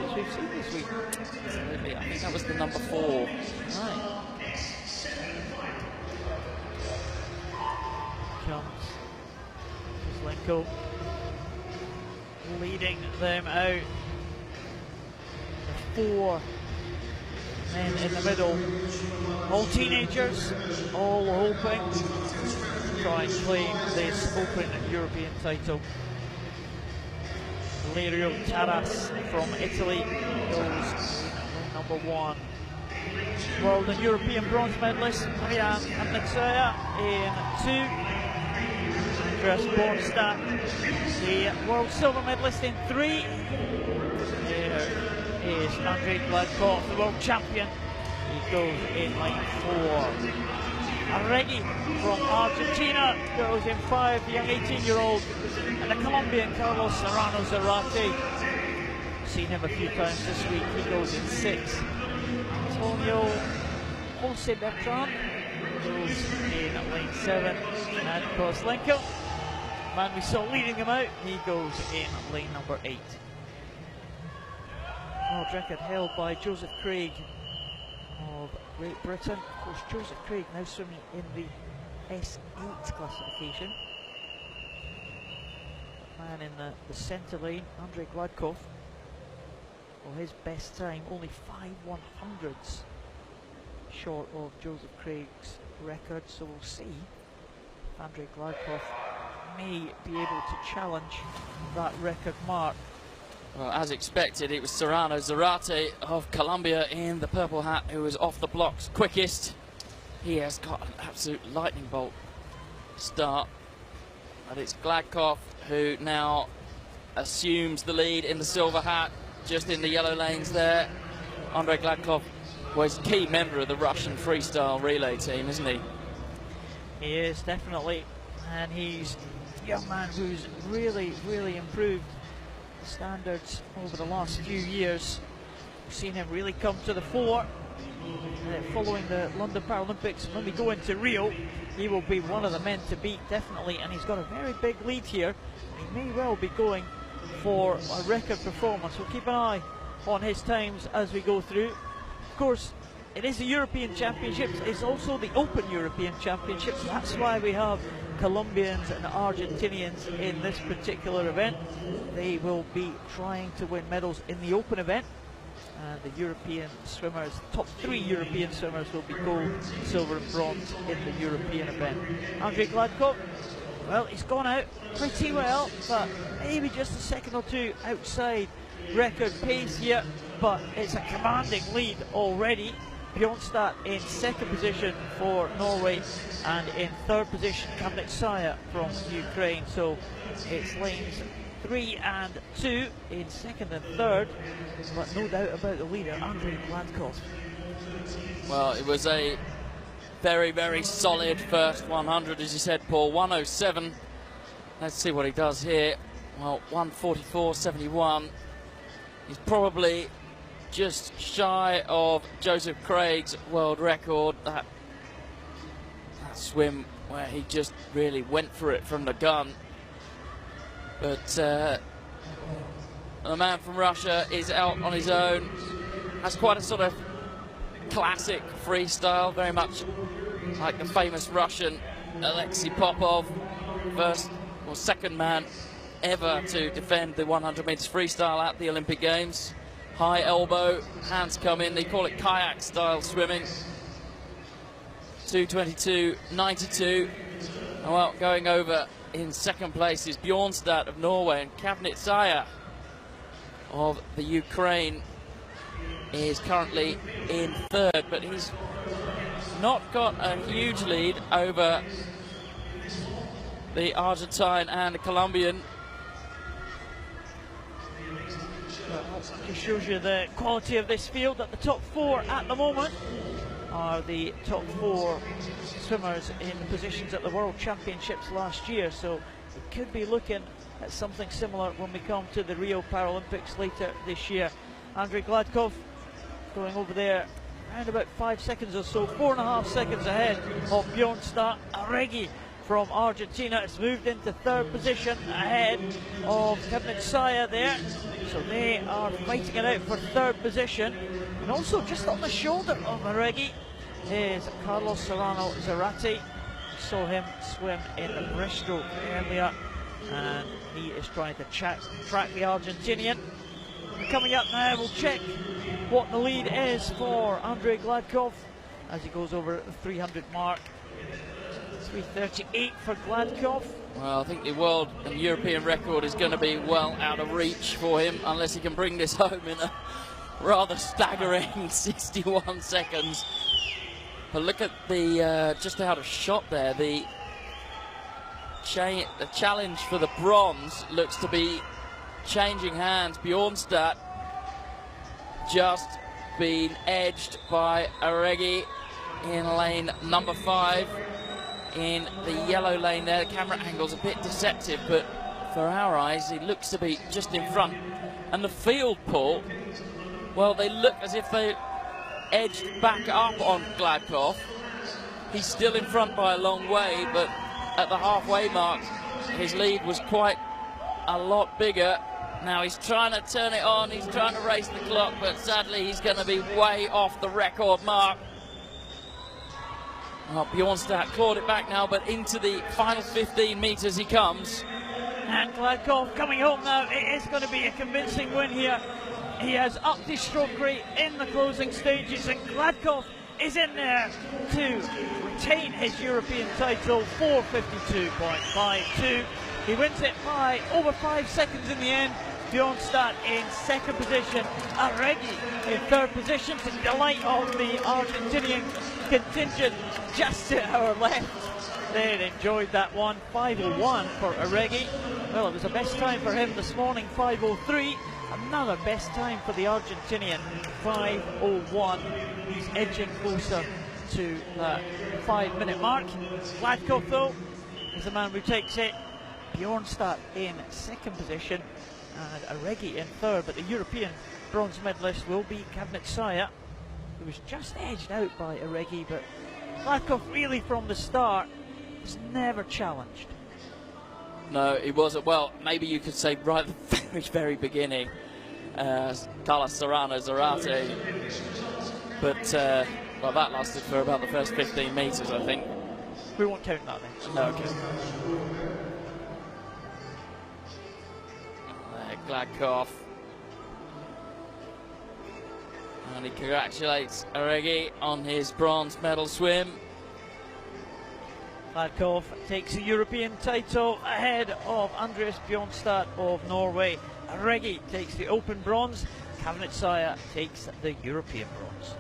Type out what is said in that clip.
races we've seen this week. Absolutely, I think that was the number 4. Right. Comes Lenko leading them out. The 4 men in the middle, all teenagers, all hoping to try and claim this Open European title. Valerio Taras from Italy goes number 1. World and European bronze medalist Marianne Amnitsaya in 2. Andreas Bornstadt, the world silver medalist in 3. There is Andrei Gladkov, the world champion. He goes in line 4. Arregui from Argentina goes in 5, the young 18-year-old. And the Colombian Carlos Serrano Zarate, seen him a few times this week, he goes in 6. Antonio Jose Bertrand goes in lane 7. And Kozlenko, man we saw leading him out, he goes in lane number 8. World record held by Joseph Craig of Great Britain. Of course, Joseph Craig now swimming in the S8 classification. Man in the centre lane, Andrei Gladkov. Well, his best time, only 5/100ths short of Joseph Craig's record, so we'll see if Andrei Gladkov may be able to challenge that record mark. Well, as expected, it was Serrano Zarate of Colombia in the purple hat who was off the blocks quickest. He has got an absolute lightning bolt start. But it's Gladkov who now assumes the lead in the silver hat, just in the yellow lanes there. Andrei Gladkov was a key member of the Russian freestyle relay team, isn't he? He is, definitely. And he's a young man who's really, really improved standards over the last few years. We've seen him really come to the fore following the London Paralympics. When we go into Rio, he will be one of the men to beat, definitely, and he's got a very big lead here. He may well be going for a record performance. We'll keep an eye on his times as we go through. Of course, it is the European Championships, it's also the Open European Championships. That's why we have Colombians and Argentinians in this particular event. They will be trying to win medals in the Open event. And the European swimmers, top 3 European swimmers, will be gold, silver and bronze in the European event. Andrei Gladkov, well, he's gone out pretty well, but maybe just a second or 2 outside record pace here, but it's a commanding lead already. Bjornstad in 2nd position for Norway, and in 3rd position Kamnitsaya from Ukraine. So it's lanes 3 and 2 in 2nd and 3rd, but no doubt about the leader, Andrei Gladkov. Well, it was a very, very solid first 100, as you said, Paul. 107. Let's see what he does here. Well, 144.71. He's probably just shy of Joseph Craig's world record. That swim where he just really went for it from the gun. But the man from Russia is out on his own. Has quite a sort of classic freestyle, very much like the famous Russian Alexei Popov, first or second man ever to defend the 100 meters freestyle at the Olympic Games. High elbow, hands come in, they call it kayak style swimming. 2:22.92. Well, going over in 2nd place is Bjornstad of Norway, and Kamnitsaya of the Ukraine is currently in 3rd, but he's not got a huge lead over the Argentine and the Colombian. Just shows you the quality of this field, that the top 4 at the moment are the top 4 swimmers in positions at the World Championships last year, so we could be looking at something similar when we come to the Rio Paralympics later this year. Andrei Gladkov going over there around about 5 seconds or so, 4.5 seconds ahead of Bjornstad. Arregui from Argentina has moved into 3rd position ahead of Kamnitsaya there. So they are fighting it out for third position. And also just on the shoulder of Arregui is Carlos Serrano Zarate. We saw him swim in the breaststroke earlier, and he is trying to track the Argentinian. Coming up now, we'll check what the lead is for Andrei Gladkov as he goes over at the 300 mark. 3:38 for Gladkov. Well, I think the world and European record is going to be well out of reach for him unless he can bring this home in a rather staggering 61 seconds. But look at the just out of shot there. The challenge for the bronze looks to be changing hands. Bjornstad just been edged by Arregui in lane number 5. In the yellow lane there, the camera angle's a bit deceptive, but for our eyes, he looks to be just in front. And the field, Paul, well, they look as if they edged back up on Gladkov. He's still in front by a long way, but at the halfway mark, his lead was quite a lot bigger. Now he's trying to turn it on, he's trying to race the clock, but sadly he's going to be way off the record mark. Well, Bjornstad clawed it back now, but into the final 15 metres he comes. And Gladkov coming home now. It is going to be a convincing win here. He has upped his stroke rate in the closing stages, and Gladkov is in there to retain his European title, 4:52.52. He wins it by over 5 seconds in the end. Bjornstad in second position, Arregui in third position, to the delight of the Argentinian contingent just to our left. They enjoyed that one. 5:01 for Arregui. Well, it was the best time for him this morning, 5:03. Another best time for the Argentinian, 5:01. He's edging closer to that 5-minute mark. Gladkov, though, is the man who takes it. Bjornstad in second position and Arregui in third, but the European bronze medalist will be Kavnitsaya, who was just edged out by Arregui, but Gladkov really from the start was never challenged. No, he wasn't. Well, maybe you could say right at the very, very beginning, Carlos Serrano Zarate, but well, that lasted for about the first 15 metres, I think. We won't count that then. Okay. Gladkov. And he congratulates Arregui on his bronze medal swim. Gladkov takes the European title ahead of Andreas Bjornstad of Norway. Arregui takes the open bronze. Kavnitsaya takes the European bronze.